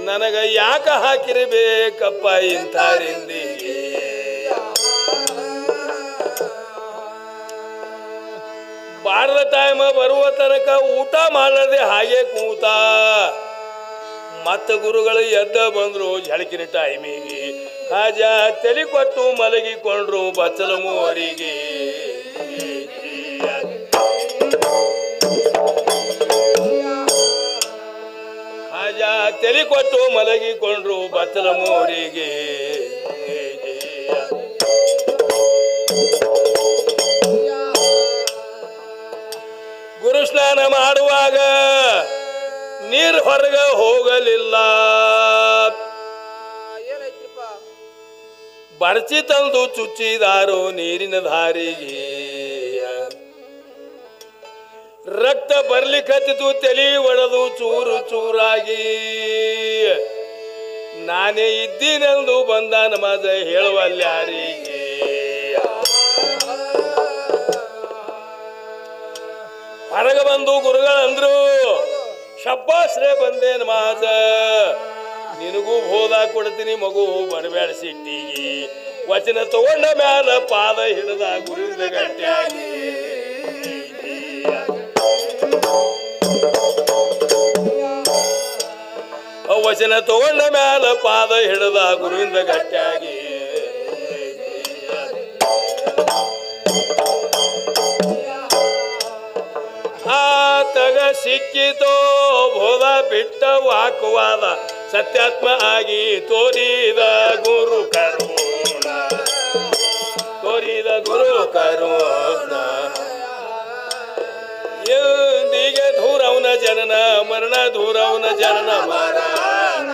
ನನಗ ಯಾಕ ಹಾಕಿರಬೇಕಪ್ಪ ಇಂಥಾರಿಂದಿಗೆ ಬಾರದ ಟೈಮ್ ಬರುವ ತನಕ ಊಟ ಮಾಡದೆ ಹಾಗೆ ಕೂತ ಮತ್ತ ಗುರುಗಳು ಎದ್ದ ಬಂದ್ರು ಝಳಕಿನ ಟೈಮಿಗೆ ಖಾಜಾ ತಲೆ ಕೊಟ್ಟು ಮಲಗಿಕೊಂಡ್ರು ಬಚ್ಚಲ ಮೂವರಿಗೆ ಖಾಜಾ ತಲೆ ಕೊಟ್ಟು ಮಲಗಿಕೊಂಡ್ರು ಬಚ್ಚಲ ಮೂವರಿಗೆ ಗುರು ಸ್ನಾನ ಮಾಡುವಾಗ ನೀರು ಹೊರಗ ಹೋಗಲಿಲ್ಲ ಬರ್ಚಿ ತಂದು ಚುಚ್ಚಿದಾರು ನೀರಿನ ದಾರಿಗೆ ರಕ್ತ ಬರ್ಲಿಕ್ಕತ್ತಿತು ತಲೆ ಒಡೆದು ಚೂರು ಚೂರಾಗಿ ನಾನೇ ಇದ್ದೀನೆಂದು ಬಂದ ನಮಾಜ ಹೇಳುವಲ್ಯಾರಿಗೆ ಹೊರಗ ಬಂದು ಗುರುಗಳಂದ್ರು ಶಬ್ಬಾಶ್ರೇ ಬಂದೆ ನಮಾಜ ನಿನಗೂ ಬೋಧ ಕೊಡ್ತೀನಿ ಮಗು ಬರಬೇಡ ಸಿಟ್ಟಿಗೆ ವಚನ ತಗೊಂಡ ಮ್ಯಾಲ ಪಾದ ಹಿಡಿದ ಗುರುವಿನ ಗಟ್ಟಿಯಾಗಿ ವಚನ ತಗೊಂಡ ಮ್ಯಾಲ ಪಾದ ಹಿಡಿದ ಗುರುವಿನ ಗಟ್ಟಿಯಾಗಿ ಸಿಕ್ಕಿತೋ ಬೋಧ ಬಿಟ್ಟ ವಾಕುವಾದ ಸತ್ಯಾತ್ಮ ಆಗಿ ತೋರಿದ ಗುರು ಕರುಣ ತೋರಿದ ಗುರು ಕರುಣ ಎಂದಿಗೆ ದೂರವನ ಜನನ ಮರಣ ದೂರವನ ಜನನ ಮರಣ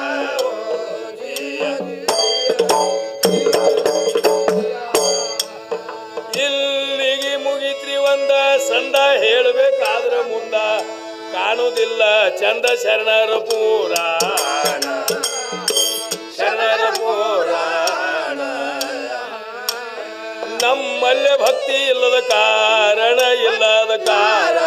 ಇಲ್ಲಿಗೆ ಮುಗಿತ್ರಿ ಒಂದ ಸಂದ ಹೇಳಬೇಕಾದ್ರ ಮುಂದ ಕಾಣುವುದಿಲ್ಲ ಚಂದ ಶರಣರ ಪುರಾಣ ಶರಣರ ಪುರಾಣ ನಮ್ಮಲ್ಲೇ ಭಕ್ತಿ ಇಲ್ಲದ ಕಾರಣ ಇಲ್ಲದ ಕಾರಣ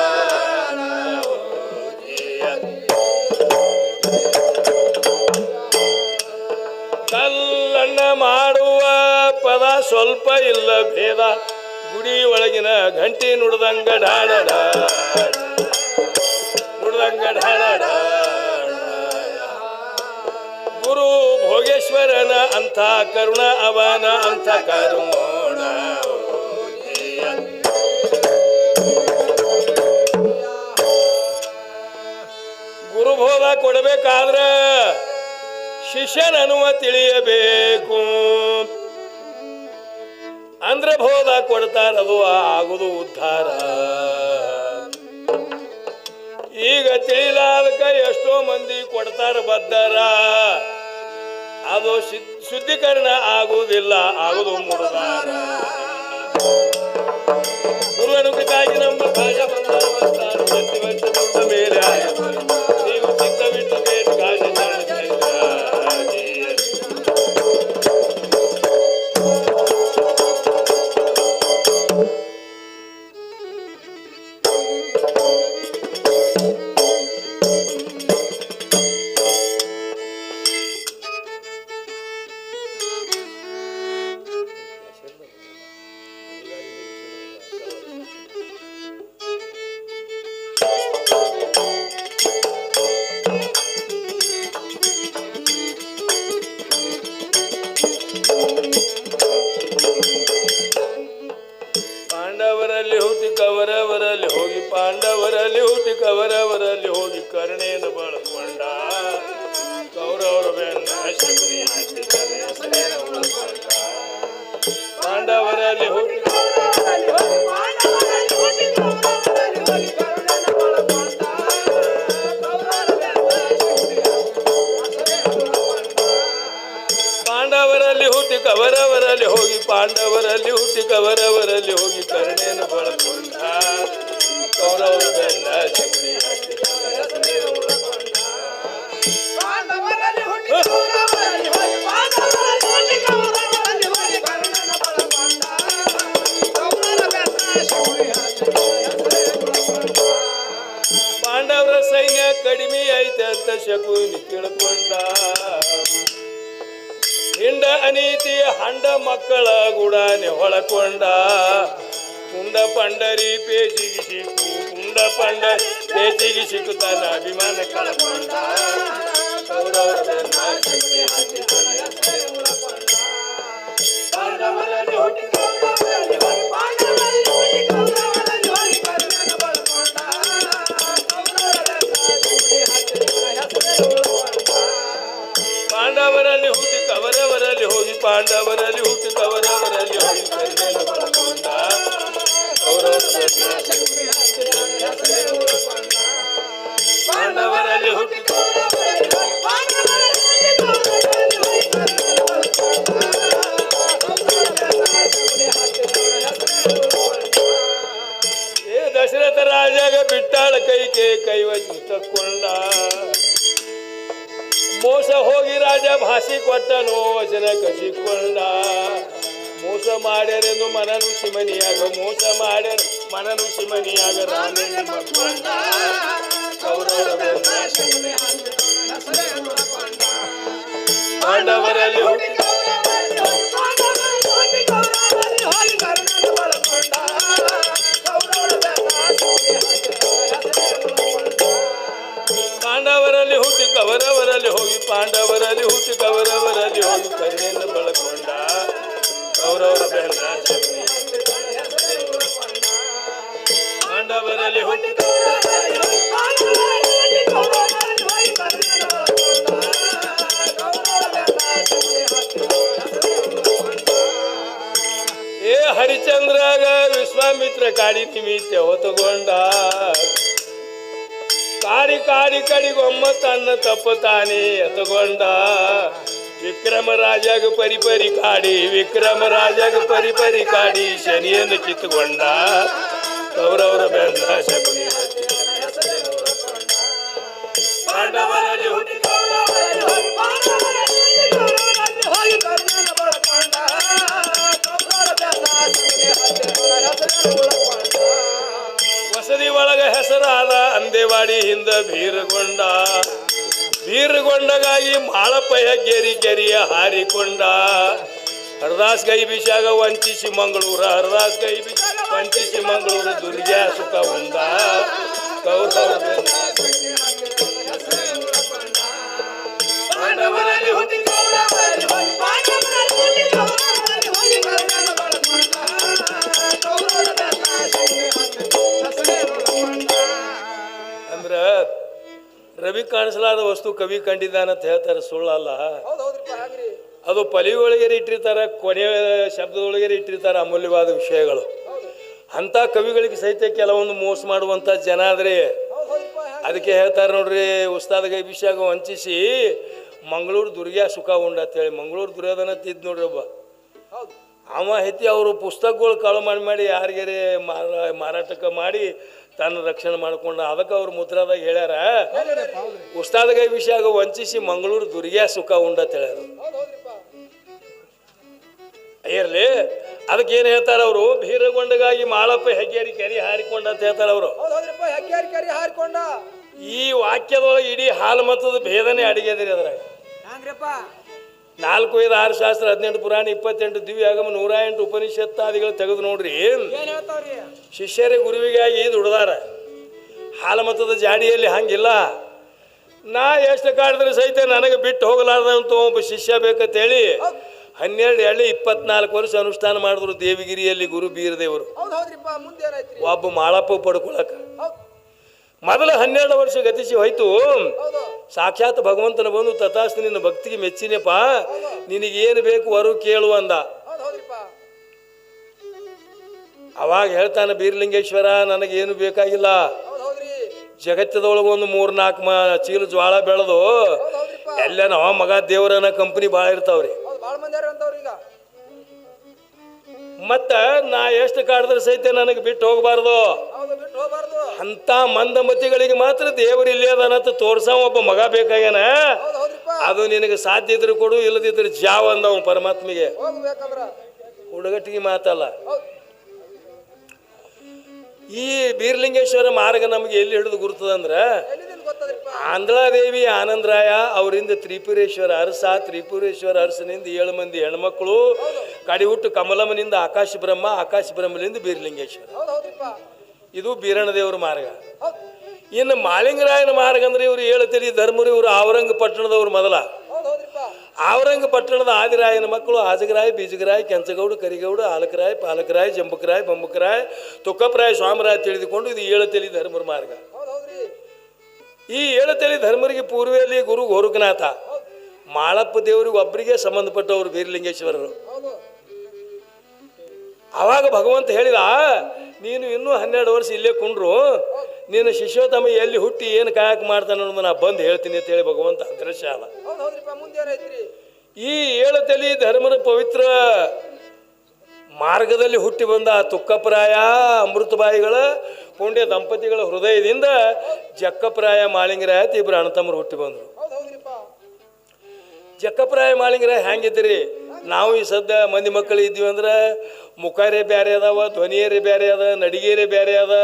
ಕಲ್ಲಣ್ಣ ಮಾಡುವ ಪದ ಸ್ವಲ್ಪ ಇಲ್ಲ ಭೇದ ಗುಡಿ ಒಳಗಿನ ಗಂಟಿ ನುಡ್ದಂಗ ಢಾಡ ನುಡ್ದಂಗ ಢಾಡ ಗುರು ಭೋಗೇಶ್ವರನ ಅಂಥ ಕರುಣ ಅವನ ಅಂಥ ಕರುಣ ಗುರುಬೋಧ ಕೊಡಬೇಕಾದ್ರ ಶಿಷ್ಯನನ್ನುವ ತಿಳಿಯಬೇಕು ಅಂದ್ರ ಬೋಧ ಕೊಡ್ತಾರದು ಆಗುದು ಉದ್ಧಾರ ಈಗ ತಿಳಿಲಾದಕ ಎಷ್ಟೋ ಮಂದಿ ಕೊಡ್ತಾರ ಬದ್ದಾರ ಅದು ಶುದ್ಧೀಕರಣ ಆಗುವುದಿಲ್ಲ ಆಗುದು ಮುರುದಾರ ಗುರು ಅನುಕೃತಾಗಿ ನಮ್ಮ ಕಾಜ ಬಂದ ಮೇಲೆ ನೀವು ಚಿತ್ತ ಬಿಟ್ಟು ಬೇರೆ ಕಾಜ ಪಾಂಡವರಲ್ಲಿ ಹುಟ್ಟಿ ಕವರವರಲ್ಲಿ ಹೋಗಿ ಪಾಂಡವರಲ್ಲಿ ಹುಟ್ಟಿ ಕವರವರಲ್ಲಿ ಹೋಗಿ ಕರ್ಣೇನ ಬಳಕೊಂಡ ಕೌರವರ ಬೆನ್ನ ಶಕ್ತಿ ಪಾಂಡವರಲ್ಲಿ ಹುಟ್ಟಿ ಪಾಂಡವರಲ್ಲಿ ಹುಟ್ಟಿ ಕವರವರಲ್ಲಿ ಹೋಗಿ ಪಾಂಡವರಲ್ಲಿ ಹುಟ್ಟಿ ಕವರವರಲ್ಲಿ ಹೋಗಿ ಕರ್ಣೇನ ಬಳಕೊಂಡ ಕೌರವರ ಬೆನ್ನ ಶಕ್ತಿ ಪಾಂಡವರ ಸೈನ್ಯ ಕಡಿಮೆ ಐತೆ ಅಂತ ಶಕುನಿ ತಿಳ್ಕೊಂಡ ಹಿಂಡ ಅನೀತಿ ಹಂಡ ಮಕ್ಕಳ ಗುಡಾನೆ ಹೊಳಕೊಂಡ ಕುಂಡ ಪಂಡರಿ ಪೇಚಿಗೆ ಸಿಕ್ಕು ಕುಂಡ ಪಂಡರಿ ಪೇಚಿಗೆ ಸಿಕ್ಕುತ್ತಾನ ಅಭಿಮಾನ ಕಳ್ಕೊಂಡ ಪಾಂಡವರಲ್ಲಿ ಹುಟ್ಟಿ ಪಾಂಡವರಲ್ಲಿ ಹುಟ್ಟಿ ಕವರವರಲ್ಲಿ ಹೋಗಿ ಪಾಂಡವರಲ್ಲಿ ಹುಟ್ಟಿ ಕವರವರಲ್ಲಿ ಹೋಗಿ ಕರ್ಣೇನ ಬಳಕೊಂಡ ಪಾಂಡವರಲ್ಲಿ ಹುಟ್ಟಿ ದಶರಥ ರಾಜಾಗ ಬಿಟ್ಟಾಳ ಕೈಗೆ ಕೈವಚ್ಚಿ ತಕ್ಕೊಂಡ ಮೋಸ ಹೋಗಿ ರಾಜ ಭಾಷೆ ಕೊಟ್ಟನೋ ವಚನ ಕಸಿಕೊಂಡ ಮೋಸ ಮಾಡ್ಯಾರೆಂದು ಮನನು ಶಿಮನಿಯಾಗ ಮೋಸ ಮಾಡ್ಯಾರ ಮನನು ಶಿಮನಿಯಾಗ ರಾಮನ ಮಕ್ಕೊಂಡ ಪಾಂಡವರಲ್ಲಿ ಹುಟ್ಟಿ ಪಾಂಡವರಲ್ಲಿ ಹುಟ್ಟಿ ಕವರವರಲ್ಲಿ ಹೋಗಿ ಪಾಂಡವರಲ್ಲಿ ಹುಟ್ಟಿ ಕವರವರಲ್ಲಿ ಹೋಗಿ ಕರ್ಣೇನ ಬಳಕೊಂಡ ಕೌರವರ ಬೆನ್ನ ಪಾಂಡವರಲ್ಲಿ ಹುಟ್ಟಿ ಏ ಹರಿಚಂದ್ರಾಗ ವಿಶ್ವಾಮಿತ್ರ ಕಾಡಿ ನಿಮಿತ್ತ ಹೊತ್ತುಕೊಂಡ ಕಾಡಿ ಕಾಡಿ ಕಡಿಗೊಮ್ಮ ತನ್ನ ತಪ್ಪು ತಾನೇ ಎತ್ತುಕೊಂಡ ವಿಕ್ರಮ ರಾಜಾಗ ಪರಿಪರಿ ಕಾಡಿ ವಿಕ್ರಮ ರಾಜಾಗ ಪರಿಪರಿ ಕಾಡಿ ಶನಿಯನ್ನು ಕಿತ್ತುಕೊಂಡ ಕೌರವರ ಬೆನ್ನ ಶಕುನಿ ಪಾಂಡವರಲ್ಲಿ ಹುಟ್ಟಿ ವಸತಿ ಒಳಗ ಹೆಸರಾದ ಅಂದೇವಾಡಿ ಹಿಂದ ಬೀರಗೊಂಡಗಾಗಿ ಮಾಳಪ್ಪ ಹೆಗ್ಗೇರಿ ಕೆರಿಯ ಹಾರಿಕೊಂಡ ಹರದಾಸ್ ಗೈ ಬಿಷಾಗ ವಂಚಿಸಿ ಮಂಗಳೂರ ಹರದಾಸ್ ಗೈ ವಂಚಿಸಿ ಮಂಗಳೂರು ದುರ್ಗ್ಯಾ ಸುಖ ಉಂಡ ಅಂದ್ರ ರವಿ ಕಾಣಿಸಲಾದ ವಸ್ತು ಕವಿ ಕಂಡಿದ್ದಾನಂತ ಹೇಳ್ತಾರೆ, ಸುಳ್ಳಲ್ಲ. ಅದು ಪಲಿಯೊಳಗೆ ಇಟ್ಟಿರ್ತಾರ, ಕೊನೆಯ ಶಬ್ದದೊಳಗೆ ಇಟ್ಟಿರ್ತಾರ ಅಮೂಲ್ಯವಾದ ವಿಷಯಗಳು. ಅಂತ ಕವಿಗಳಿಗೆ ಸಹಿತ ಕೆಲವೊಂದು ಮೋಸ ಮಾಡುವಂತ ಜನ ಆದ್ರೆ ಅದಕ್ಕೆ ಹೇಳ್ತಾರೆ ನೋಡ್ರಿ, ಉಸ್ತಾದ ಗೈ ಬಿಷಾಗ ವಂಚಿಸಿ ಮಂಗಳೂರು ದುರ್ಗ್ಯಾ ಸುಖ ಉಂಡ ಅಂತೇಳಿ. ಮಂಗಳೂರು ದುರ್ಯೋಧನ ತಿದ್ ನೋಡ್ರಿ ಒಬ್ಬ, ಅವ ಹೆತ್ತಿ ಅವರು ಪುಸ್ತಕಗಳು ಕಾಳು ಮಾಡಿ ಯಾರಿಗಾರೆ ಮಾರಾಟಕ್ಕೆ ಮಾಡಿ ತನ್ನ ರಕ್ಷಣೆ ಮಾಡ್ಕೊಂಡ. ಅದಕ್ಕೆ ಅವ್ರು ಮುದ್ರಾದಾಗ ಹೇಳ್ಯಾರ, ಉಸ್ತಾದ ಗೈ ಬಿಷಾಗ ವಂಚಿಸಿ ಮಂಗಳೂರು ದುರ್ಗ್ಯಾ ಸುಖ ಉಂಡ ಅಂತ ಹೇಳ್ಯಾರ. ಇರ್ಲಿ, ಅದಕ್ಕೆ ಏನ್ ಹೇಳ್ತಾರ ಅವರು, ಬೀರಗೊಂಡಗಾಗಿ ಮಾಳಪ್ಪ ಹೆಗ್ಗೇರಿ ಕೆರಿ ಹಾರಿಕೊಂಡ ಅಂತ ಹೇಳ್ತಾರ ಅವರು. ಈ ವಾಕ್ಯದೊಳಗೆ ಇಡೀ ಹಾಲು ಮತದ ಭೇದನೆ ಅಡಿಗೆದ್ರಿ. ಅದ್ರಾಗ 4, 5, 6 ಶಾಸ್ತ್ರ, 18 ಪುರಾಣ, 28 ದಿವ್ಯ ಆಗಮ, 108 ಉಪನಿಷತ್ತಾದಿಗಳು ತೆಗೆದು ನೋಡ್ರಿ. ಶಿಷ್ಯರೇ ಗುರುವಿಗಾಗಿ ದುಡ್ದಾರ. ಹಾಲು ಮತದ ಜಾಡಿಯಲ್ಲಿ ಹಂಗಿಲ್ಲ. ನಾ ಎಷ್ಟು ಕಾಡಿದ್ರೆ ಸಹಿತ ನನಗೆ ಬಿಟ್ಟು ಹೋಗಲಾರ್ದಂತ ಒಬ್ಬ ಶಿಷ್ಯ ಬೇಕಂತೇಳಿ 12 ಎಳ್ಳಿ 24 ವರ್ಷ ಅನುಷ್ಠಾನ ಮಾಡಿದ್ರು ದೇವಿಗಿರಿಯಲ್ಲಿ ಗುರು ಬೀರದೇವರು. ಒಬ್ಬ ಮಾಳಪ್ಪ ಪಡ್ಕೊಳಕ ಮೊದಲ 12 ವರ್ಷ ಗತಿಸಿ ಹೋಯ್ತು. ಸಾಕ್ಷಾತ್ ಭಗವಂತನ ಬಂದು ತಥಾಸ್ತು ನಿನ್ನ ಭಕ್ತಿಗೆ ಮೆಚ್ಚಿನಪ್ಪ, ನಿನಗೇನು ಬೇಕು ವರು ಕೇಳು ಅಂದ. ಅವಾಗ ಹೇಳ್ತಾನೆ ಬೀರಲಿಂಗೇಶ್ವರ, ನನಗೇನು ಬೇಕಾಗಿಲ್ಲ. ಜಗತ್ತದೊಳಗೆ ಒಂದು 3-4 ಚೀಲ ಜ್ವಾಳ ಬೆಳೆದು ಎಲ್ಲ ನಾವ ಮಗ ದೇವರನ್ನ ಕಂಪನಿ ಭಾಳ ಇರ್ತಾವ್ರಿ. ಮತ್ತ ನಾ ಎಷ್ಟು ಕಾಡಿದ್ರೆ ಸಹಿತ ನನಗೆ ಬಿಟ್ಟು ಹೋಗಬಾರ್ದು. ಅಂತ ಮಂದಮತಿಗಳಿಗೆ ಮಾತ್ರ ದೇವರು ಇಲ್ಲಿ ಅದನ್ನಂತ ತೋರ್ಸ ಒಬ್ಬ ಮಗ ಬೇಕಾಗ್ಯಾನ. ಅದು ನಿನಗೆ ಸಾಧ್ಯ ಇದ್ರೆ ಕೊಡು, ಇಲ್ಲದಿದ್ರೆ ಜಾವ ಅಂದವ ಪರಮಾತ್ಮಿಗೆ. ಹುಡುಗಟ್ಟಿಗೆ ಮಾತಲ್ಲ. ಈ ಬೀರಲಿಂಗೇಶ್ವರ ಮಾರ್ಗ ನಮಗೆ ಎಲ್ಲಿ ಹಿಡಿದು ಗುರ್ತದಂದ್ರ, ಆಂಧ್ರಾದೇವಿ ಆನಂದರಾಯ ಅವರಿಂದ ತ್ರಿಪುರೇಶ್ವರ ಅರಸ, ತ್ರಿಪುರೇಶ್ವರ ಅರಸನಿಂದ 7 ಮಂದಿ ಹೆಣ್ಮಕ್ಳು, ಕಡಿ ಹುಟ್ಟು ಕಮಲಮ್ಮನಿಂದ ಆಕಾಶ ಬ್ರಹ್ಮ, ಆಕಾಶ ಬ್ರಹ್ಮಲಿಂದ ಬೀರಲಿಂಗೇಶ್ವರ. ಇದು ಬೀರಣ್ಣ ದೇವರ ಮಾರ್ಗ. ಇನ್ನು ಮಾಳಿಂಗರಾಯನ ಮಾರ್ಗ ಅಂದ್ರೆ ಇವರು 7 ತಲೆ ಧರ್ಮರು. ಇವರು ಆವರಂಗ ಪಟ್ಟಣದವ್ರು. ಮೊದಲ ಆವರಂಗ ಪಟ್ಟಣದ ಆದಿರಾಯನ ಮಕ್ಕಳು ಆಜಗರಾಯ್, ಬೀಜಗರಾಯ್, ಕೆಂಚಗೌಡ, ಕರಿಗೌಡ, ಆಲಕರಾಯ್, ಪಾಲಕರಾಯ್, ಜಂಬಕರಾಯ್, ಬೊಂಬಕರಾಯ್, ತುಕ್ಕಪ್ರಾಯ್, ಸ್ವಾಮರಾಯ್ ತಿಳಿದುಕೊಂಡು ಇದು 7 ತಲೆ ಧರ್ಮರ ಮಾರ್ಗ. ಈ 7 ತಲೆ ಧರ್ಮರಿಗೆ ಪೂರ್ವೆಯಲ್ಲಿ ಗುರು ಗೋರಖನಾಥ, ಮಾಳಪ್ಪ ದೇವರಿಗೆ ಒಬ್ಬರಿಗೆ ಸಂಬಂಧಪಟ್ಟವರು ಬೀರಲಿಂಗೇಶ್ವರರು. ಅವಾಗ ಭಗವಂತ ಹೇಳಿದ, ನೀನು ಇನ್ನೂ 12 ವರ್ಷ ಇಲ್ಲೇ ಕುಂಡ್ರು, ನೀನು ಶಿಷ್ಯೋತ್ತಮ ಎಲ್ಲಿ ಹುಟ್ಟಿ ಏನು ಕಾಯಕ ಮಾಡ್ತಾನೆ ಅನ್ನೋದು ನಾ ಬಂದು ಹೇಳ್ತೀನಿ ಅಂತ ಹೇಳಿ ಭಗವಂತ ಅದೃಶ್ಯ ಅದ. ಈ 7 ತಲೆ ಧರ್ಮರ ಪವಿತ್ರ ಮಾರ್ಗದಲ್ಲಿ ಹುಟ್ಟಿ ಬಂದ ತುಕ್ಕಪ್ರಾಯ ಅಮೃತಬಾಯಿಗಳ ಪುಣ್ಯ ದಂಪತಿಗಳ ಹೃದಯದಿಂದ ಜಕ್ಕಪ್ರಾಯ ಮಾಳಿಂಗರಾಯ ಇಬ್ಬರು ಅಣ್ಣತಮ್ಮರು ಹುಟ್ಟಿ ಬಂದರು. ಜಕ್ಕಪ್ರಾಯ ಮಾಳಿಂಗರಾಯ ಹೆಂಗಿದ್ರಿ? ನಾವು ಈ ಸದ್ಯ ಮಂದಿ ಮಕ್ಕಳು ಇದ್ದೀವಿ ಅಂದ್ರೆ ಮುಖಾರೇ ಬೇರೆ ಅದಾವ, ಧ್ವನಿಯರೇ ಬೇರೆ ಅದ, ನಡಿಗೆರೇ ಬೇರೆ ಅದ.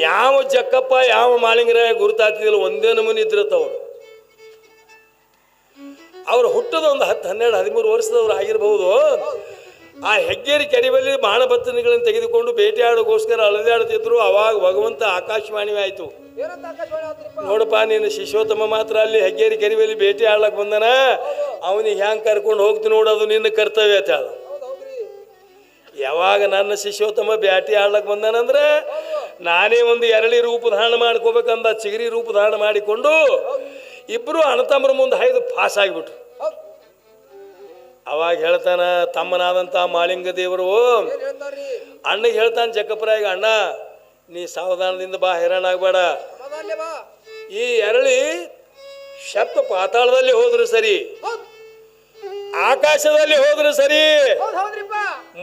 ಯಾವ ಜಕ್ಕಪ್ಪ ಯಾವ ಮಾಳಿಂಗರಾಯ ಗುರುತಾತಿದಿಲ್ಲ, ಒಂದೇ ನಮೂನಿ ಇದ್ರತ್ತವ್ರು. ಅವ್ರು ಹುಟ್ಟದ ಒಂದು 10, 12, 13 ವರ್ಷದವ್ರು ಆಗಿರ್ಬಹುದು. ಆ ಹೆಗ್ಗೇರಿ ಕೆರೆಯಲ್ಲಿ ಬಾಣಬತ್ತನಿಗಳನ್ನು ತೆಗೆದುಕೊಂಡು ಬೇಟೆಯಾಡೋಗೋಸ್ಕರ ಅಲೆದಾಡ್ತಿದ್ರು. ಅವಾಗ ಭಗವಂತ ಆಕಾಶವಾಣಿ ಆಯ್ತು, ನೋಡಪ್ಪ ನೀನು ಶಿಷ್ಯೋತ್ತಮ ಮಾತ್ರ ಅಲ್ಲಿ ಹೆಗ್ಗೇರಿ ಕೆರೆಯಲ್ಲಿ ಬೇಟೆ ಆಡ್ಲಕ್ ಬಂದನ, ಅವನಿಗೆ ಹ್ಯಾಂಗ್ ಕರ್ಕೊಂಡು ಹೋಗ್ತೀನಿ ನೋಡೋದು ನಿನ್ನ ಕರ್ತವ್ಯ ಅಂತ. ಯಾವಾಗ ನನ್ನ ಶಿಷ್ಯೋತ್ತಮ ಬೇಟೆ ಆಡ್ಲಕ್ ಬಂದನಂದ್ರೆ ನಾನೇ ಒಂದು 2 ರೂಪ ಧಾರಣ ಮಾಡ್ಕೋಬೇಕಂದ ಚಿಗರಿ ರೂಪ ಧಾರಣ ಮಾಡಿಕೊಂಡು ಇಬ್ರು ಅಣ್ಣತಮ್ಮರ ಮುಂದೆ 5 ಪಾಸ್ ಆಗಿಬಿಟ್ರು. ಅವಾಗ ಹೇಳ್ತಾನ ತಮ್ಮನಾದಂಥ ಮಾಳಿಂಗ ದೇವರು ಅಣ್ಣಗೆ ಹೇಳ್ತಾನೆ ಜಕ್ಕಪ್ಪರಾಯಿಗೆ, ಅಣ್ಣ ನೀ ಸಾವಧಾನದಿಂದ ಬಾ, ಹೈರಾಣಾಗಬೇಡ. ಈ ಎರಳಿ ಶಬ್ದ ಪಾತಾಳದಲ್ಲಿ ಹೋದ್ರು ಸರಿ, ಆಕಾಶದಲ್ಲಿ ಹೋದ್ರು ಸರಿ,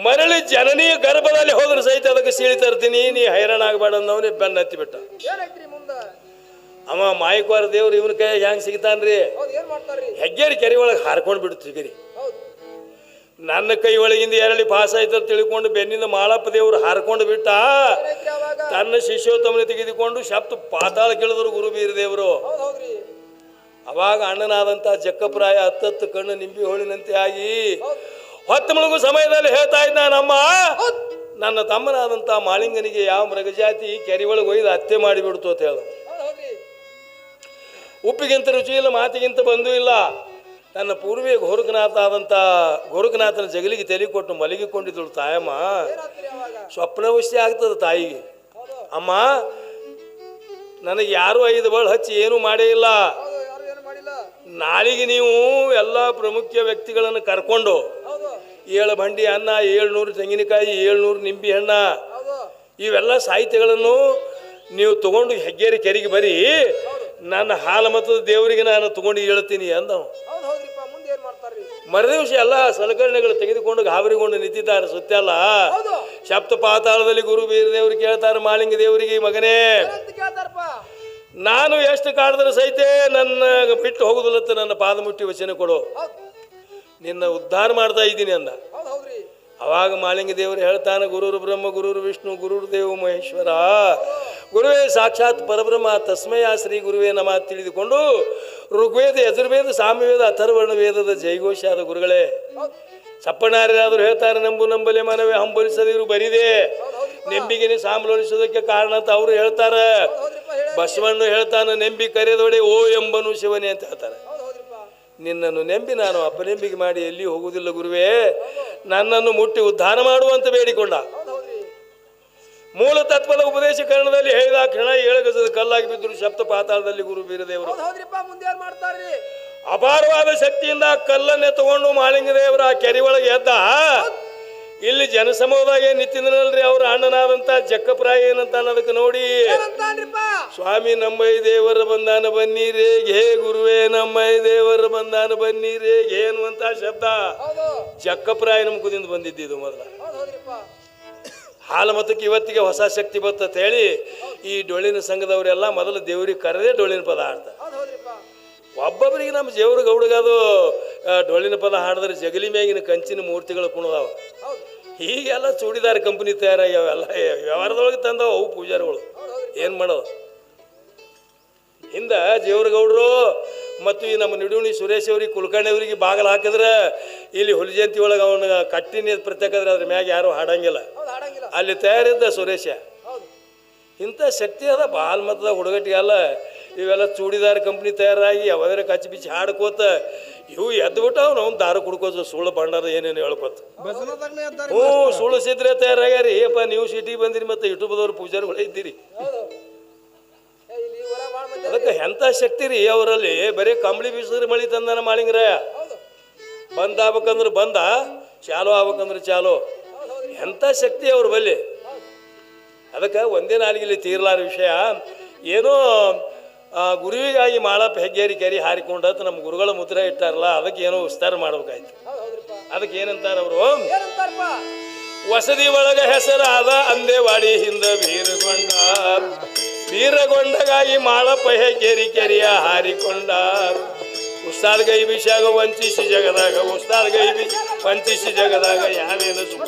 ಮರಳಿ ಜನನಿ ಗರ್ಭದಲ್ಲಿ ಹೋದ್ರು ಸಹಿತ ಅದಕ್ಕೆ ಸೀಳಿ ತರ್ತೀನಿ, ನೀ ಹೈರಾಣಾಗಬೇಡ ಅಂದವನೇ ಬೆನ್ನ ಹತ್ತಿ ಬಿಟ್ಟ. ಅವ ಮಾಯಕವಾರ ದೇವ್ರು ಇವನ ಕೈ ಹೆಂಗ್ ಸಿಗ್ತಾನ್ರಿ? ಹೆಗ್ಗೇರಿ ಕೆರೆ ಒಳಗೆ ಹಾರ್ಕೊಂಡು ಬಿಡ್ತು ಗರಿ. ನನ್ನ ಕೈ ಒಳಗಿಂದ ಎರಳಿ ಪಾಸ್ ಆಯ್ತ ತಿಳ್ಕೊಂಡು ಬೆನ್ನಿಂದ ಮಾಳಪ್ಪ ದೇವ್ರು ಹಾರ್ಕೊಂಡು ಬಿಟ್ಟ. ತನ್ನ ಶಿಷ್ಯೋತ್ತಮನೆ ತೆಗೆದುಕೊಂಡು ಶಬ್ದ ಪಾತಾಳ ಕೇಳಿದ್ರು ಗುರು ಬೀರ ದೇವರು. ಅವಾಗ ಅಣ್ಣನಾದಂತ ಜಕ್ಕಪ್ರಾಯ ಹತ್ತತ್ತು ಕಣ್ಣು ನಿಂಬಿ ಹೋಳಿನಂತೆ ಆಗಿ ಹೊತ್ತು ಮುಳುಗು ಸಮಯದಲ್ಲಿ ಹೇಳ್ತಾ ಇದ್ದ, ನನ್ನ ತಮ್ಮನಾದಂತ ಮಾಳಿಂಗನಿಗೆ ಯಾವ ಮೃಗಜಾತಿ ಕೆರೆ ಒಳಗೆ ಒಯ್ದು ಹತ್ಯೆ ಮಾಡಿಬಿಡ್ತು ಅಂತ ಹೇಳ. ಉಪ್ಪಿಗಿಂತ ರುಚಿ ಇಲ್ಲ, ಮಾತಿಗಿಂತ ಬಂದೂ ಇಲ್ಲ. ನನ್ನ ಪೂರ್ವಿಯ ಗೋರಖನಾಥನ ಜಗಲಿಗೆ ತಲೆ ಕೊಟ್ಟು ಮಲಗಿಕೊಂಡಿದ್ದಳು ತಾಯಮ್ಮ. ಸ್ವಪ್ನವಶ್ಯ ಆಗ್ತದೆ ತಾಯಿಗೆ. ಅಮ್ಮ, ನನಗೆ ಯಾರು 5 ಬಳ ಹಚ್ಚಿ ಏನೂ ಮಾಡೇ ಇಲ್ಲ. ನಾಳೆಗೆ ನೀವು ಎಲ್ಲ ಪ್ರಮುಖ ವ್ಯಕ್ತಿಗಳನ್ನು ಕರ್ಕೊಂಡು 7 ಬಂಡಿ ಅನ್ನ, 700 ತೆಂಗಿನಕಾಯಿ, 700 ನಿಂಬೆ ಹಣ್ಣ, ಇವೆಲ್ಲ ಸಾಹಿತ್ಯಗಳನ್ನು ನೀವು ತಗೊಂಡು ಹೆಗ್ಗೇರಿ ಕೆರೆಗೆ ಬರೀ, ನನ್ನ ಹಾಲು ಮತದ ದೇವರಿಗೆ ನಾನು ತಗೊಂಡು ಹೇಳ್ತೀನಿ ಅಂದವು. ಮರುದಿವಸ ಎಲ್ಲ ಸಲಕರಣೆಗಳು ತೆಗೆದುಕೊಂಡು ಗಾಬರಿಗೊಂಡು ನಿಂತಿದ್ದಾರೆ ಸುತ್ತೆಲ್ಲ. ಶಬ್ದ ಪಾತಾಳದಲ್ಲಿ ಗುರು ಬೀರ ದೇವ್ರಿಗೆ ಕೇಳ್ತಾರೆ, ಮಾಳಿಂಗ ದೇವರಿಗೆ, ಮಗನೇ ನಾನು ಎಷ್ಟು ಕಾಡಿದ್ರೆ ಸಹಿತ ನನ್ನ ಬಿಟ್ಟು ಹೋಗುದಿಲ್ಲತ್ತ ನನ್ನ ಪಾದ ಮುಟ್ಟಿ ವಚನ ಕೊಡು, ನಿನ್ನ ಉದ್ಧಾರ ಮಾಡ್ತಾ ಇದ್ದೀನಿ ಅಂದ. ಅವಾಗ ಮಾಳಿಂಗ ದೇವರು ಹೇಳ್ತಾನೆ, ಗುರುರು ಬ್ರಹ್ಮ ಗುರುರು ವಿಷ್ಣು ಗುರುರು ದೇವ ಮಹೇಶ್ವರ, ಗುರುವೇ ಸಾಕ್ಷಾತ್ ಪರಬ್ರಹ್ಮ, ತಸ್ಮಯ ಶ್ರೀ ಗುರುವೇ ನಮಃ ತಿಳಿದುಕೊಂಡು ಋಗ್ವೇದ, ಯಜುರ್ವೇದ, ಸಾಮವೇದ, ಅಥರ್ವರ್ಣ ವೇದದ ಜೈಘೋಷಾದ ಗುರುಗಳೇ. ಸಪ್ಪನಾರ್ಯಾದ್ರು ಹೇಳ್ತಾರೆ, ನಂಬಲೆ ಮನವೇ ಹಂಬಲಿಸದಿರು ಬರಿದೆ, ನೆಂಬಿಗೆ ಸಾಂಬಲಿಸೋದಕ್ಕೆ ಕಾರಣ ಅಂತ ಅವರು ಹೇಳ್ತಾರೆ. ಬಸವಣ್ಣ ಹೇಳ್ತಾನೆ, ನೆಂಬಿ ಕರೆದೊಡೆ ಓ ಎಂಬನು ಶಿವನೇ ಅಂತ ಹೇಳ್ತಾರೆ. ನಿನ್ನನ್ನು ನೆಂಬಿ ನಾನು ಅಪನೆಂಬಿಗೆ ಮಾಡಿ ಎಲ್ಲಿ ಹೋಗುವುದಿಲ್ಲ ಗುರುವೇ, ನನ್ನನ್ನು ಮುಟ್ಟಿ ಉದ್ಧಾರ ಮಾಡುವಂತ ಬೇಡಿಕೊಂಡ. ಮೂಲ ತತ್ವದ ಉಪದೇಶ ಕರ್ಣದಲ್ಲಿ ಹೇಳಿದ ಕ್ಷಣ 7 ಗಜದ ಕಲ್ಲಾಗಿ ಬಿದ್ದರು ಶಬ್ದ ಪಾತಾಳದಲ್ಲಿ ಗುರು ಬೀರದೇವರು. ಅಪಾರವಾದ ಶಕ್ತಿಯಿಂದ ಕಲ್ಲನ್ನೇ ತಗೊಂಡು ಮಾಳಿಂಗ ದೇವರ ಕೆರೆ ಒಳಗೆ ಎದ್ದ. ಇಲ್ಲಿ ಜನಸಮೂಹದಾಗ ನಿಂತಿದ್ರಲ್ರಿ ಅವ್ರ ಅಣ್ಣನಾದಂತ ಜಕ್ಕಪ್ರಾಯ ಏನಂತ ಅನ್ನೋದಕ್ಕೆ ನೋಡಿ, ಸ್ವಾಮಿ ನಮ್ಮೈ ದೇವರ ಬಂದಾನ ಬನ್ನೀರೇ ಘೇ ಗುರುವೇ, ನಮ್ಮೈ ದೇವರ ಬಂದಾನ ಬನ್ನೀರೇ ಘೇ ಅನ್ನುವಂತ ಶಬ್ದ ಜಕ್ಕಪ್ರಾಯನ ಮುಖದಿಂದ ಬಂದಿದ್ದು. ಮೊದಲ ಹಾಲು ಮತಕ್ಕೆ ಇವತ್ತಿಗೆ ಹೊಸ ಶಕ್ತಿ ಬರ್ತಂತ ಹೇಳಿ ಈ ಡೊಳ್ಳಿನ ಸಂಘದವರೆಲ್ಲ ಮೊದಲು ದೇವ್ರಿಗೆ ಕರೆದೇ ಡೊಳ್ಳಿನ ಪದ ಹಾಡ್ತಾರೆ. ಒಬ್ಬೊಬ್ಬರಿಗೆ ನಮ್ಮ ದೇವ್ರ ಗೌಡಗದು ಡೊಳ್ಳಿನ ಪದ ಹಾಡಿದ್ರೆ ಜಗಲಿ ಮ್ಯಾಗಿನ ಕಂಚಿನ ಮೂರ್ತಿಗಳು ಕುಣದಾವ. ಹೀಗೆಲ್ಲ ಚೂಡಿದಾರ ಕಂಪನಿ ತಯಾರಾಗ್ಯಾವೆಲ್ಲ ವ್ಯವಹಾರದೊಳಗೆ ತಂದವ ಅವು ಪೂಜಾರಿಗಳು. ಏನು ಮಾಡೋದು? ಹಿಂದೆ ದೇವ್ರಗೌಡರು ಮತ್ತು ಈ ನಮ್ಮ ನಿಡುಣಿ ಸುರೇಶ್ ಅವ್ರಿಗೆ ಕುಲಕರ್ಣಿ ಅವ್ರಿಗೆ ಬಾಗಿಲು ಹಾಕಿದ್ರೆ ಇಲ್ಲಿ ಹುಲಿಜಯಂತಿ ಒಳಗೆ ಅವನ ಕಟ್ಟಿನ ಪ್ರತ್ಯೇಕದ್ರೆ ಅದ್ರ ಮ್ಯಾಗ ಯಾರು ಹಾಡಂಗಿಲ್ಲ. ಅಲ್ಲಿ ತಯಾರಿದ್ದ ಸುರೇಶ. ಇಂಥ ಶಕ್ತಿ ಅದ ಬಾಲ್ ಮತದ ಹುಡುಗಟ್ಟಿಗೆಲ್ಲ. ಇವೆಲ್ಲ ಚೂಡಿದಾರ ಕಂಪ್ನಿ ತಯಾರಾಗಿ ಯಾವ್ದಾರ ಕಚ್ಚಿ ಬಿಚ್ಚಿ ಹಾಡ್ಕೋತ ಇವು ಎದ್ಬಿಟ್ಟು ಅವ್ನು ದಾರು ಕುಡ್ಕೋತ ಸುಳ್ಳು ಬಂಡಾರ ಏನೇನು ಹೇಳ್ಕೊತ. ಸುಳ್ಳು ಸಿದ್ರೆ ತಯಾರಾಗ್ಯಾರಿ. ಅಪ್ಪ ನೀವು ಸಿಟಿಗೆ ಬಂದಿರಿ ಮತ್ತು ಯೂಟ್ಯೂಬ್ದವ್ರು ಪೂಜಾರಿಗಳು ಇದ್ದೀರಿ. ಅದಕ್ಕೆ ಎಂಥ ಶಕ್ತಿ ರೀ ಅವರಲ್ಲಿ. ಬರೀ ಕಂಬಳಿ ಬೀಸಿದ್ರೆ ಮಳಿ ತಂದಾನ ಮಾಳಿಂಗರಾಯ. ಬಂದ್ ಆಗ್ಬೇಕಂದ್ರೆ ಬಂದ, ಚಾಲೋ ಆಗ್ಬೇಕಂದ್ರೆ ಚಾಲೋ. ಎಂಥ ಶಕ್ತಿ ಅವ್ರ ಬಲ್ಲಿ. ಅದಕ್ಕೆ ಒಂದೇ ನಾಲಿಗೆಯಲ್ಲಿ ತೀರ್ಲಾರ ವಿಷಯ. ಏನೋ ಗುರುವಿಗಾಗಿ ಮಾಳಪ್ಪ ಹೆಗ್ಗೇರಿ ಕೆರೆ ಹಾರಿಕೊಂಡತ್ ನಮ್ಮ ಗುರುಗಳ ಮುದ್ರೆ ಇಟ್ಟಾರಲ್ಲ, ಅದಕ್ಕೆ ಏನೋ ವಿಸ್ತಾರ ಮಾಡ್ಬೇಕಾಯ್ತು. ಅದಕ್ಕೆ ಏನಂತಾರ ಅವರು, ವಸತಿ ಒಳಗ ಹೆಸರಾದ ಅಂದೇವಾಡಿ ಹಿಂದ ವೀರಗೊಂಡಗಾಗಿ ಮಾಳಪ್ಪ ಹೆಗ್ಗೇರಿ ಕೆರೆಯ ಹಾರಿಕೊಂಡ. ಉಸ್ತಾದ ಗೈ ವಿಷಾಗ ವಂಚಿಸಿ ಜಗದಾಗ, ಉಸ್ತಾದ ಗೈ ವಂಚಿಸಿ ಜಗದಾಗ ಯಾವೇನು ಸುಖ